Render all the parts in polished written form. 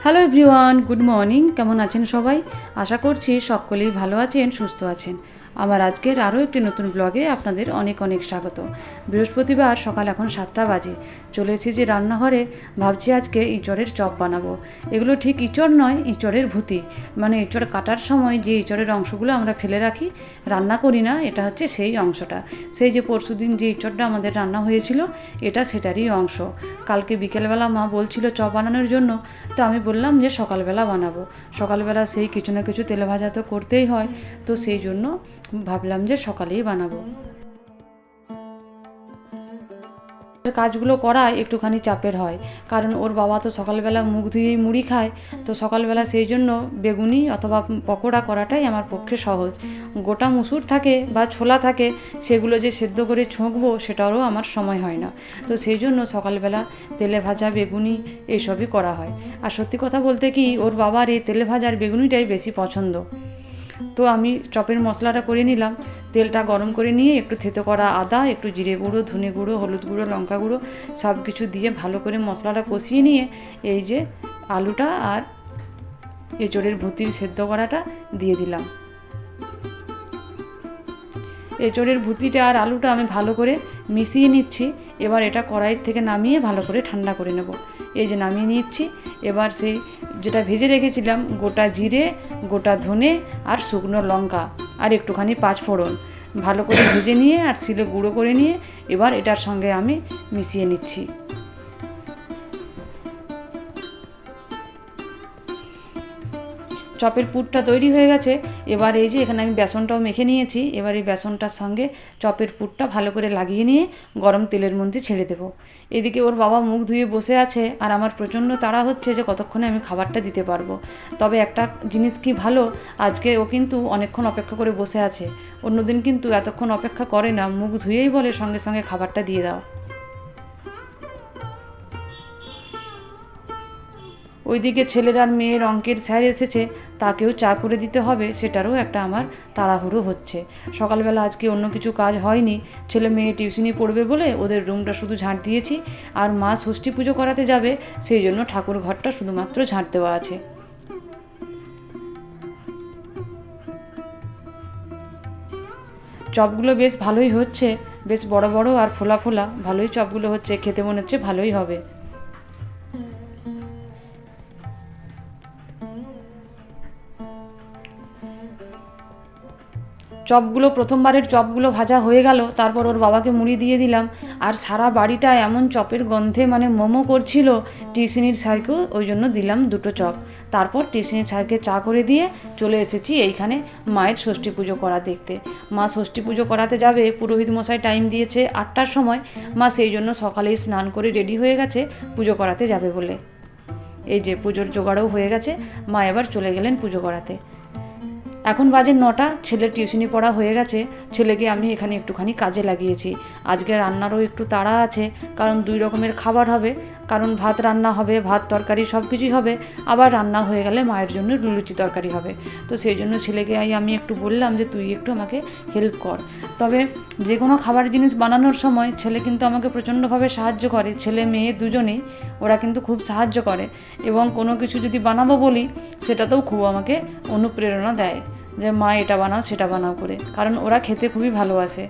Hello everyone, good morning. কেমন আছেন সবাই? আশা করছি সকলেই ভালো আছেন, সুস্থ আছেন। আমার আজকের আরও একটি নতুন ব্লগে আপনাদের অনেক অনেক স্বাগত। বৃহস্পতিবার সকাল এখন 7টা বাজে। চলে এসেছি রান্নাঘরে। ভাবছি আজকে ইঁচড়ের চপ বানাবো। এগুলো ঠিক ইঁচড় নয়, ইঁচড়ের ভুতি। মানে ইঁচড় কাটার সময় যে ইঁচড়ের অংশগুলো আমরা ফেলে রাখি, রান্না করি না, এটা হচ্ছে সেই অংশটা। সেই যে পরশুদিন যে ইঁচড়টা আমাদের রান্না হয়েছিল, এটা সেটারই অংশ। কালকে বিকেলবেলা মা বলছিল চপ বানানোর জন্য, তো আমি বললাম যে সকালবেলা বানাবো। সকালবেলা সেই কিছু না কিছু তেলে ভাজা তো করতেই হয়, তো সেই জন্য ভাবলাম যে সকালেই বানাবো। কাজগুলো করা একটুখানি চাপের হয়, কারণ ওর বাবা তো সকালবেলা মুখ ধুয়েই মুড়ি খায়। তো সকালবেলা সেই জন্য বেগুনি অথবা পকোড়া করাটাই আমার পক্ষে সহজ। গোটা মুসুর থাকে বা ছোলা থাকে, সেগুলো যে সেদ্ধ করে ছুঁকবো সেটারও আমার সময় হয় না। তো সেই জন্য সকালবেলা তেলে ভাজা বেগুনি এইসবই করা হয়। আর সত্যি কথা বলতে কি, ওর বাবার এই তেলে ভাজার বেগুনিটাই বেশি পছন্দ। তো আমি চপের মশলাটা করে নিলাম। তেলটা গরম করে নিয়ে একটু থেতো করা আদা, একটু জিরে গুঁড়ো, ধনে গুঁড়ো, হলুদ গুঁড়ো, লঙ্কা গুঁড়ো সব কিছু দিয়ে ভালো করে মশলাটা কষিয়ে নিয়ে এই যে আলুটা আর এঁচোড়ের ভুতির সেদ্ধ করাটা দিয়ে দিলাম। এঁচোড়ের ভুতিটা আর আলুটা আমি ভালো করে মিশিয়ে নিচ্ছি। এবার এটা কড়াইয়ের থেকে নামিয়ে ভালো করে ঠান্ডা করে নেব। এই যে নামিয়ে নিচ্ছি। এবার সেই যেটা ভেজে রেখেছিলাম গোটা জিরে, গোটা ধনে আর শুকনো লঙ্কা আর একটুখানি পাঁচফোড়ন ভালো করে ভেজে নিয়ে আর শিলে গুঁড়ো করে নিয়ে এবার এটার সঙ্গে আমি মিশিয়ে নিচ্ছি। চপের পুরটা তৈরি হয়ে গেছে। এবার এই যে এখানে আমি বেসনটাও মেখে নিয়েছি। এবার এই বেসনটার সঙ্গে চপের পুরটা ভালো করে লাগিয়ে নিয়ে গরম তেলের মধ্যে ছেড়ে দেবো। এদিকে ওর বাবা মুখ ধুয়ে বসে আছে আর আমার প্রচণ্ড তাড়া হচ্ছে যে কতক্ষণে আমি খাবারটা দিতে পারবো। তবে একটা জিনিস কি ভালো, আজকে ও কিন্তু অনেকক্ষণ অপেক্ষা করে বসে আছে। অন্যদিন কিন্তু এতক্ষণ অপেক্ষা করে না, মুখ ধুয়েই বলে সঙ্গে সঙ্গে খাবারটা দিয়ে দাও। ওইদিকে ছেলের আর মেয়ের অঙ্কের স্যার এসেছে, তাকেও চা করে দিতে হবে, সেটারও একটা আমার তাড়াহুড়ো হচ্ছে। সকালবেলা আজকে অন্য কিছু কাজ হয়নি। ছেলে মেয়ে টিউশনি পড়বে বলে ওদের রুমটা শুধু ঝাঁট দিয়েছি। আর মা ষষ্ঠী পুজো করাতে যাবে, সেই জন্য ঠাকুর ঘরটা শুধুমাত্র ঝাঁট দেওয়া আছে। চপগুলো বেশ ভালোই হচ্ছে, বেশ বড় বড় আর ফোলা ফোলা ভালোই চপগুলো হচ্ছে, খেতে মনে হচ্ছে ভালোই হবে। চপগুলো প্রথমবারের চপগুলো ভাজা হয়ে গেল, তারপর ওর বাবাকে মুড়ি দিয়ে দিলাম। আর সারা বাড়িটা এমন চপের গন্ধে মানে মোমো করছিল। টিউশনির স্যারকেও ওই জন্য দিলাম দুটো চপ। তারপর টিউশনির স্যারকে চা করে দিয়ে চলে এসেছি এইখানে মায়ের ষষ্ঠী পুজো করা দেখতে। মা ষষ্ঠী পুজো করাতে যাবে, পুরোহিত মশাই টাইম দিয়েছে 8টার সময়। মা সেই জন্য সকালেই স্নান করে রেডি হয়ে গেছে পুজো করাতে যাবে বলে। এই যে পুজোর জোগাড়ও হয়ে গেছে, মা এবার চলে গেলেন পুজো করাতে। এখন বাজে 9টা, ছেলের টিউশনি পড়া হয়ে গেছে। ছেলেকে আমি এখানে একটুখানি কাজে লাগিয়েছি। আজকে রান্নারও একটু তাড়া আছে, কারণ 2 রকমের খাবার হবে। কারণ ভাত রান্না হবে, ভাত তরকারি সব কিছুই হবে। আবার রান্না হয়ে গেলে মায়ের জন্য লুচি তরকারি হবে। তো সেই জন্য ছেলেকে আমি একটু বললাম যে তুই একটু আমাকে হেল্প কর। তবে যে কোনো খাবার জিনিস বানানোর সময় ছেলে কিন্তু আমাকে প্রচণ্ডভাবে সাহায্য করে। ছেলে মেয়ে দুজনেই ওরা কিন্তু খুব সাহায্য করে, এবং কোনো কিছু যদি বানাবো বলি সেটাতেও খুব আমাকে অনুপ্রেরণা দেয় যে মা এটা বানাও সেটা বানাও করে, কারণ ওরা খেতে খুবই ভালোবাসে।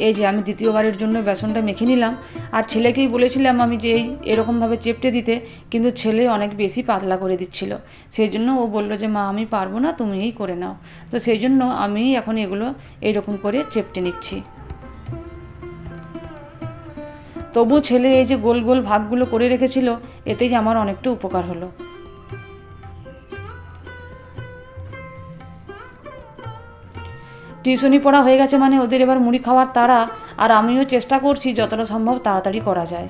এই যে আমি দ্বিতীয়বারের জন্য বেসনটা মেখে নিলাম। আর ছেলেকেই বলেছিলাম আমি যে এরকমভাবে চেপটে দিতে, কিন্তু ছেলে অনেক বেশি পাতলা করে দিচ্ছিল। সেই জন্য ও বলল যে মা আমি পারবো না, তুমিই করে নাও। তো সেই জন্য আমি এখন এগুলো এইরকম করে চেপটে নিচ্ছি। তবু ছেলে এই যে গোল গোল ভাগগুলো করে রেখেছিল, এতেই আমার অনেকটা উপকার হলো। টিউশনি পড়া হয়ে গেছে মানে ওদের এবার মুড়ি খাওয়ার তাড়া। আর আমিও চেষ্টা করছি যতটা সম্ভব তাড়াতাড়ি করা যায়।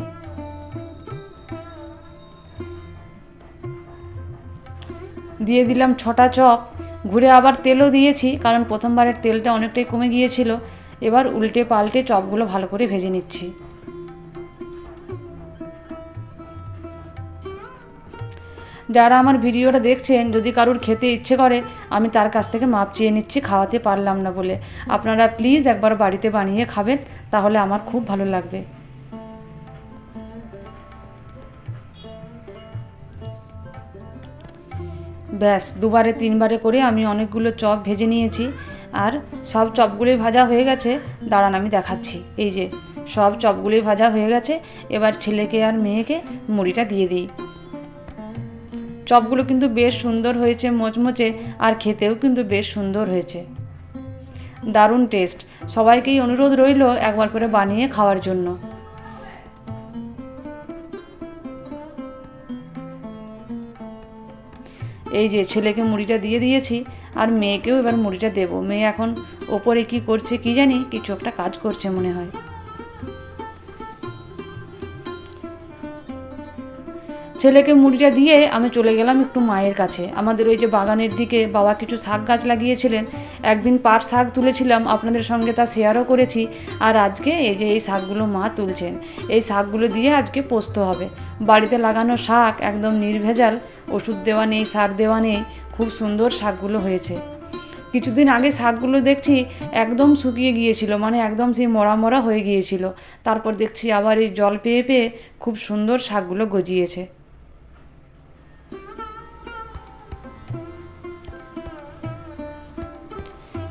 দিয়ে দিলাম 6টা চপ। ঘুরে আবার তেলও দিয়েছি, কারণ প্রথমবারের তেলটা অনেকটাই কমে গিয়েছিল। এবার উল্টে পাল্টে চপগুলো ভালো করে ভেজে নিচ্ছি। যারা আমার ভিডিওটা দেখছেন, যদি কারুর খেতে ইচ্ছে করে, আমি তার কাছ থেকে মাপ চেয়ে নিচ্ছি খাওয়াতে পারলাম না বলে। আপনারা প্লিজ একবার বাড়িতে বানিয়ে খাবেন, তাহলে আমার খুব ভালো লাগবে। ব্যাস 2বারে 3বারে করে আমি অনেকগুলো চপ ভেজে নিয়েছি। আর সব চপগুলোই ভাজা হয়ে গেছে। দাঁড়ান আমি দেখাচ্ছি। এই যে সব চপগুলোই ভাজা হয়ে গেছে। এবার ছেলেকে আর মেয়েকে মুড়িটা দিয়ে দিই। চপগুলো কিন্তু বেশ সুন্দর হয়েছে, মচমচে, আর খেতেও কিন্তু বেশ সুন্দর হয়েছে, দারুণ টেস্ট। সবাইকেই অনুরোধ রইল একবার করে বানিয়ে খাওয়ার জন্য। এই যে ছেলেকে মুড়িটা দিয়ে দিয়েছি, আর মেয়েকেও এবার মুড়িটা দেব। মেয়ে এখন ওপরে কি করছে কি জানি, কিছু একটা কাজ করছে মনে হয়। ছেলেকে মুড়িটা দিয়ে আমি চলে গেলাম একটু মায়ের কাছে। আমাদের ওই যে বাগানের দিকে বাবা কিছু শাক গাছ লাগিয়েছিলেন, একদিন পাট শাক তুলেছিলাম, আপনাদের সঙ্গে তা শেয়ারও করেছি। আর আজকে এই যে এই শাকগুলো মা তুলছেন, এই শাকগুলো দিয়ে আজকে পোস্ত হবে। বাড়িতে লাগানো শাক, একদম নির্ভেজাল, ওষুধ দেওয়া নেই, সার দেওয়া নেই, খুব সুন্দর শাকগুলো হয়েছে। কিছুদিন আগে শাকগুলো দেখছি একদম শুকিয়ে গিয়েছিল, মানে একদম সেই মরা মরা হয়ে গিয়েছিল। তারপর দেখছি আবার এই জল পেয়ে পেয়ে খুব সুন্দর শাকগুলো গজিয়েছে।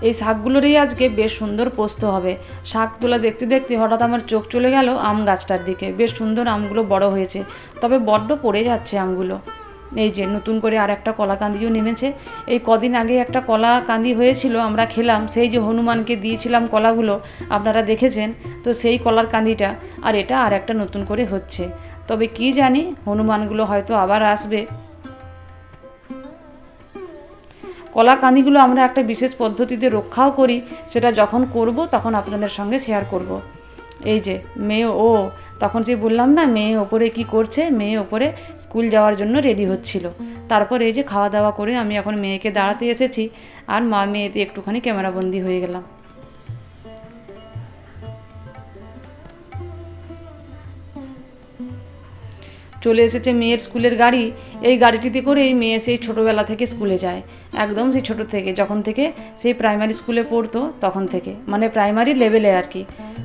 এই শাকগুলোরই আজকে বেশ সুন্দর পোস্ত হবে। শাক তোলা দেখতে দেখতে হঠাৎ আমার চোখ চলে গেল আম গাছটার দিকে। বেশ সুন্দর আমগুলো বড় হয়েছে, তবে বড্ড পড়ে যাচ্ছে আমগুলো। এই যে নতুন করে আর একটা কলা কান্দিও নেমেছে। এই কদিন আগে একটা কলা কান্দি হয়েছিল, আমরা খেলাম, সেই যে হনুমানকে দিয়েছিলাম কলাগুলো, আপনারা দেখেছেন তো, সেই কলার কান্দিটা। আর এটা আর একটা নতুন করে হচ্ছে, তবে কি জানি হনুমানগুলো হয়তো আবার আসবে। কলা কাঁদিগুলো আমরা একটা বিশেষ পদ্ধতিতে রক্ষাও করি, সেটা যখন করব তখন আপনাদের সঙ্গে শেয়ার করব। এই যে মেয়ে, তখন যে বললাম না মেয়ে ওপরে কি করছে, মেয়ে ওপরে স্কুল যাওয়ার জন্য রেডি হচ্ছিল। তারপর এই যে খাওয়া দাওয়া করে আমি এখন মেয়েকে দাঁড়াতে এসেছি, আর মা মেয়েতে একটুখানি ক্যামেরাবন্দি হয়ে গেলাম। চলে এসেছে মেয়ের স্কুলের গাড়ি। এই গাড়িটিতে করেই মেয়ে সেই ছোটোবেলা থেকে স্কুলে যায়, একদম সেই ছোটো থেকে, যখন থেকে সেই প্রাইমারি স্কুলে পড়তো তখন থেকে, মানে প্রাইমারি লেভেলে আর কি।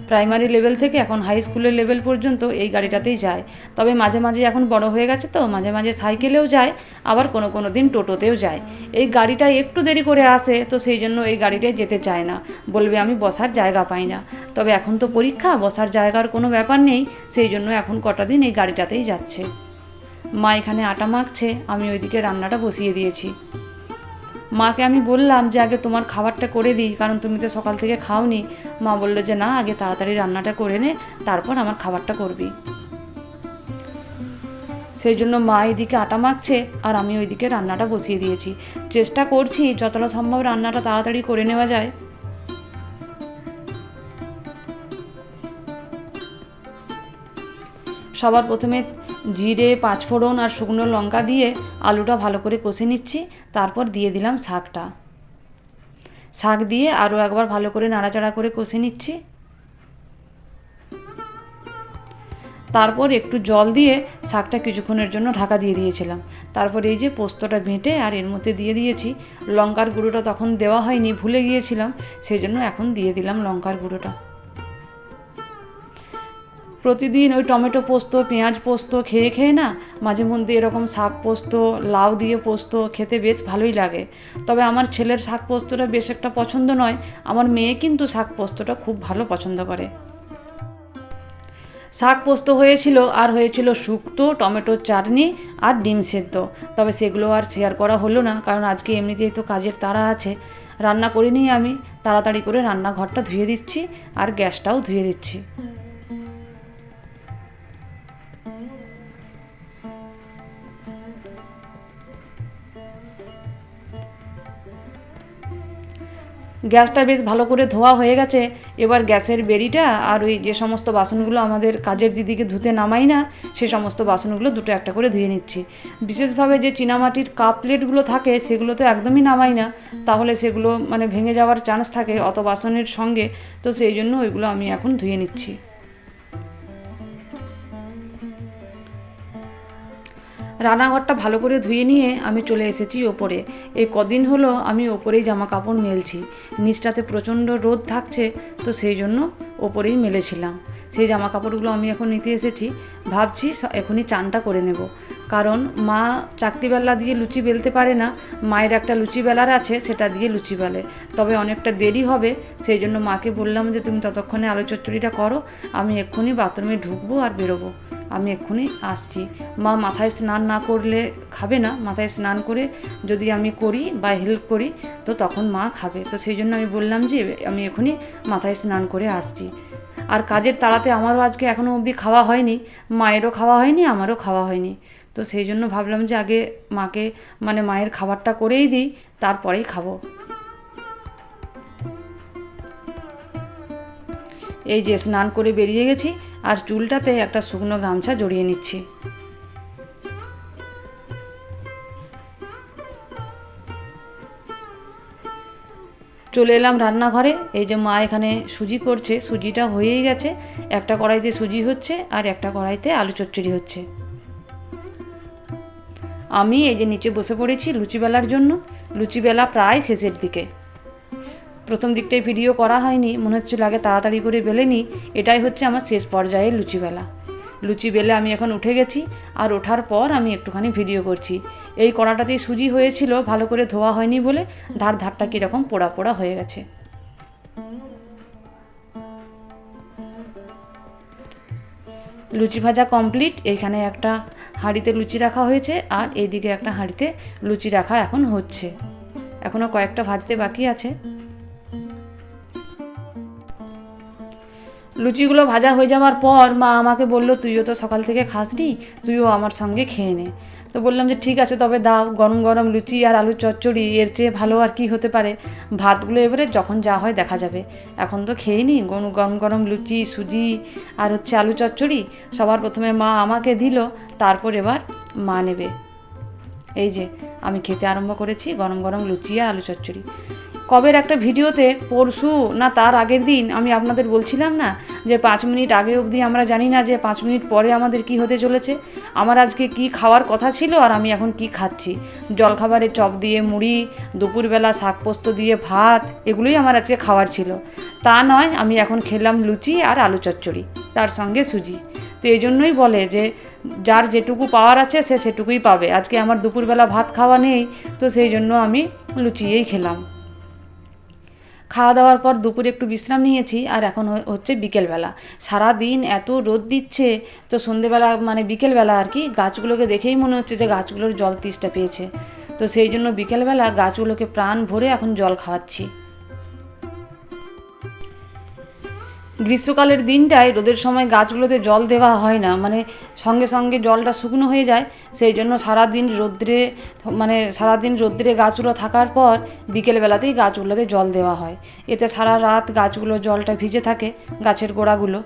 প্রাইমারি লেভেল থেকে এখন হাই স্কুলের লেভেল পর্যন্ত এই গাড়িটাতেই যায়। তবে মাঝে মাঝে এখন বড় হয়ে গেছে তো মাঝে মাঝে সাইকেলেও যায়, আবার কোনো দিন টোটোতেও যায়। এই গাড়িটায় একটু দেরি করে আসে তো সেই জন্য এই গাড়িটায় যেতে চায় না, বলবে আমি বসার জায়গা পাই না। তবে এখন তো পরীক্ষা, বসার জায়গার কোনো ব্যাপার নেই, সেই জন্য এখন কটা দিন এই গাড়িটাতেই যাচ্ছে। মা এখানে আটা মাখছে, আমি ওইদিকে রান্নাটা বসিয়ে দিয়েছি। মাকে আমি বললাম যে আগে তোমার খাবারটা করে দিই, কারণ তুমি তো সকাল থেকে খাওনি। মা বললো যে না, আগে তাড়াতাড়ি রান্নাটা করে নে, তারপর আমার খাবারটা করবি। সেই জন্য মা এইদিকে আটা মাখছে আর আমি ওইদিকে রান্নাটা বসিয়ে দিয়েছি। চেষ্টা করছি যতটা সম্ভব রান্নাটা তাড়াতাড়ি করে নেওয়া যায়। সবার প্রথমে জিরে, পাঁচফোড়ন আর শুকনো লঙ্কা দিয়ে আলুটা ভালো করে কষে নিচ্ছি, তারপর দিয়ে দিলাম শাকটা। শাক দিয়ে আরও একবার ভালো করে নাড়াচাড়া করে কষে নিচ্ছি। তারপর একটু জল দিয়ে শাকটা কিছুক্ষণের জন্য ঢাকা দিয়ে দিয়েছিলাম। তারপর এই যে পোস্তটা বেটে আর এর মধ্যে দিয়ে দিয়েছি। লঙ্কার গুঁড়োটা তখন দেওয়া হয়নি, ভুলে গিয়েছিলাম, সেই জন্য এখন দিয়ে দিলাম লঙ্কার গুঁড়োটা। প্রতিদিন ওই টমেটো পোস্ত, পেঁয়াজ পোস্ত খেয়ে খেয়ে না মাঝে মধ্যে এরকম শাক পোস্ত, লাউ দিয়ে পোস্ত খেতে বেশ ভালোই লাগে। তবে আমার ছেলের শাক পোস্তটা বেশ একটা পছন্দ নয়, আমার মেয়ে কিন্তু শাক পোস্তটা খুব ভালো পছন্দ করে। শাক পোস্ত হয়েছিল, আর হয়েছিল শুক্তো, টমেটোর চাটনি আর ডিম সেদ্ধ। তবে সেগুলো আর শেয়ার করা হলো না, কারণ আজকে এমনিতেই তো কাজের তাড়া আছে। রান্না করিনি আমি, তাড়াতাড়ি করে রান্নাঘরটা ধুয়ে দিচ্ছি আর গ্যাসটাও ধুয়ে দিচ্ছি। গ্যাসটা বেশ ভালো করে ধোয়া হয়ে গেছে। এবার গ্যাসের বেড়িটা আর ওই যে সমস্ত বাসনগুলো আমাদের কাজের দিদিকে ধুতে নামাই না, সে সমস্ত বাসনগুলো দুটো একটা করে ধুয়ে নিচ্ছি। বিশেষভাবে যে চীনামাটির কাপ প্লেটগুলো থাকে সেগুলো তো একদমই নামাই না, তাহলে সেগুলো মানে ভেঙে যাওয়ার চান্স থাকে অত বাসনের সঙ্গে, তো সেই জন্য ওইগুলো আমি এখন ধুয়ে নিচ্ছি। রান্নাঘরটা ভালো করে ধুয়ে নিয়ে আমি চলে এসেছি ওপরে। এই কদিন হলো আমি ওপরেই জামা কাপড় মেলছি, নিচটাতে প্রচণ্ড রোদ থাকছে, তো সেই জন্য ওপরেই মেলেছিলাম। সেই জামা কাপড়গুলো আমি এখন নিতে এসেছি, ভাবছি এখনই চানটা করে নেব। কারণ মা চাকতি বেলা দিয়ে লুচি বেলতে পারে না, মায়ের একটা লুচি বেলার আছে, সেটা দিয়ে লুচি বেলে। তবে অনেকটা দেরি হবে, সেই জন্য মাকে বললাম যে তুমি ততক্ষণে আলু চচ্চড়িটা করো, আমি এক্ষুনি বাথরুমে ঢুকবো আর বেরোবো, আমি এক্ষুনি আসছি। মা মাথায় স্নান না করলে খাবে না, মাথায় স্নান করে যদি আমি করি বা হেল্প করি তো তখন মা খাবে। তো সেই জন্য আমি বললাম যে আমি এক্ষুনি মাথায় স্নান করে আসছি। আর কাজের তাড়াতে আমারও আজকে এখনও অবধি খাওয়া হয়নি, মায়েরও খাওয়া হয়নি, আমারও খাওয়া হয়নি। তো সেই জন্য ভাবলাম যে আগে মাকে মানে মায়ের খাবারটা করেই দিই, তারপরেই খাবো। এই যে স্নান করে বেরিয়ে গেছি, আর চুলটাতে একটা শুকনো গামছা জড়িয়ে নিচ্ছি। চলে এলাম রান্নাঘরে। এই যে মা এখানে সুজি করছে, সুজিটা হয়েই গেছে, একটা কড়াইতে সুজি হচ্ছে আর একটা কড়াইতে আলু চচ্চড়ি হচ্ছে। আমি এই যে নিচে বসে পড়েছি লুচি বেলার জন্য। লুচি বেলা প্রায় শেষের দিকে, প্রথম দিকটায় ভিডিও করা হয়নি, মনে হচ্ছিল আগে তাড়াতাড়ি করে বেলে নিই। এটাই হচ্ছে আমার শেষ পর্যায়ের লুচি বেলা। লুচি বেলে আমি এখন উঠে গেছি, আর ওঠার পর আমি একটুখানি ভিডিও করছি। এই কড়াটাতেই সুজি হয়েছিল, ভালো করে ধোয়া হয়নি বলে ধারটা কীরকম পোড়া পোড়া হয়ে গেছে। লুচি ভাজা কমপ্লিট। এইখানে একটা হাঁড়িতে লুচি রাখা হয়েছে, আর এইদিকে একটা হাঁড়িতে লুচি রাখা এখন হচ্ছে, এখনও কয়েকটা ভাজতে বাকি আছে। লুচিগুলো ভাজা হয়ে যাওয়ার পর মা আমাকে বলল, তুইও তো সকাল থেকে খাসনি, তুইও আমার সঙ্গে খেয়ে নে। তো বললাম যে ঠিক আছে, তবে দাও, গরম গরম লুচি আর আলু চচ্চড়ি, এর চেয়ে ভালো আর কি হতে পারে। ভাতগুলো এবারে যখন যা হয় দেখা যাবে, এখন তো খেয়ে নিই। গরম গরম লুচি, সুজি আর হচ্ছে আলু চচ্চড়ি সবার প্রথমে মা আমাকে দিল, তারপর এবার মা নেবে। এই যে আমি খেতে আরম্ভ করেছি গরম গরম লুচি আর আলু চচ্চড়ি। কবের একটা ভিডিওতে, পরশু না তার আগের দিন, আমি আপনাদের বলছিলাম না যে 5 মিনিট আগে অবধি আমরা জানি না যে 5 মিনিট পরে আমাদের কি হতে চলেছে। আমার আজকে কি খাওয়ার কথা ছিল আর আমি এখন কি খাচ্ছি। জলখাবারে চপ দিয়ে মুড়ি, দুপুরবেলা শাক পোস্ত দিয়ে ভাত, এগুলোই আমার আজকে খাওয়ার ছিল। তা নয়, আমি এখন খেলাম লুচি আর আলু চচ্চড়ি, তার সঙ্গে সুজি। তো এই জন্যই বলে যে যার যেটুকু পাওয়ার আছে সে সেটুকুই পাবে। আজকে আমার দুপুরবেলা ভাত খাওয়া নেই, তো সেই জন্য আমি লুচিয়েই খেলাম। খাওয়া দাওয়ার পর দুপুরে একটু বিশ্রাম নিয়েছি, আর এখন হচ্ছে বিকেলবেলা। সারা দিন এত রোদ দিচ্ছে, তো সন্ধেবেলা মানে বিকেলবেলা আর কি, গাছগুলোকে দেখেই মনে হচ্ছে যে গাছগুলোর জল তেষ্টা পেয়েছে। তো সেই জন্য বিকেলবেলা গাছগুলোকে প্রাণ ভরে এখন জল খাওয়াচ্ছি। গ্রীষ্মকালের দিনটায় রোদের সময় গাছগুলোতে জল দেওয়া হয় না, মানে সঙ্গে সঙ্গে জলটা শুকনো হয়ে যায়। সেই জন্য সারাদিন রোদ্রে গাছগুলো থাকার পর বিকেলবেলাতেই গাছগুলোতে জল দেওয়া হয়। এতে সারা রাত গাছগুলো জলটা ভিজে থাকে, গাছের গোড়াগুলো।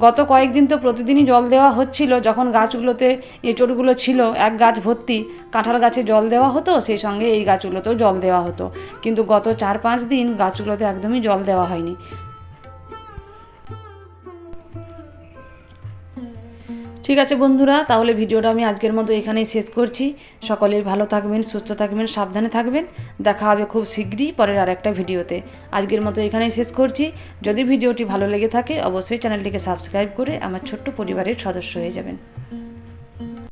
গত কয়েকদিন তো প্রতিদিনই জল দেওয়া হচ্ছিল, যখন গাছগুলোতে এঁচড়গুলো ছিল এক গাছ ভর্তি, কাঁঠাল গাছে জল দেওয়া হতো, সেই সঙ্গে এই গাছগুলোতেও জল দেওয়া হতো। কিন্তু গত 4-5 দিন গাছগুলোতে একদমই জল দেওয়া হয়নি। ঠিক আছে বন্ধুরা, তাহলে ভিডিওটা আমি আজকের মতো এখানেই শেষ করছি। সকলেই ভালো থাকবেন, সুস্থ থাকবেন, সাবধানে থাকবেন। দেখা হবে খুব শীঘ্রই পরের আরেকটা ভিডিওতে। আজকের মতো এখানেই শেষ করছি। যদি ভিডিওটি ভালো লেগে থাকে অবশ্যই চ্যানেলটিকে সাবস্ক্রাইব করে আমার ছোট্ট পরিবারের সদস্য হয়ে যাবেন।